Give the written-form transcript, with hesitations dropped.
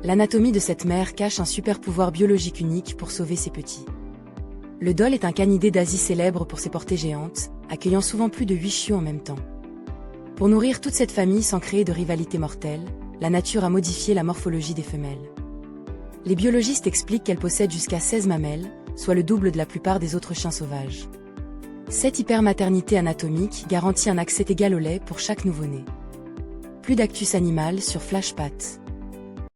L'anatomie de cette mère cache un super pouvoir biologique unique pour sauver ses petits. Le dhole est un canidé d'Asie célèbre pour ses portées géantes, accueillant souvent plus de 8 chiots en même temps. Pour nourrir toute cette famille sans créer de rivalité mortelle, la nature a modifié la morphologie des femelles. Les biologistes expliquent qu'elles possèdent jusqu'à 16 mamelles, soit le double de la plupart des autres chiens sauvages. Cette hypermaternité anatomique garantit un accès égal au lait pour chaque nouveau-né. Plus d'actus animal sur Flashpat.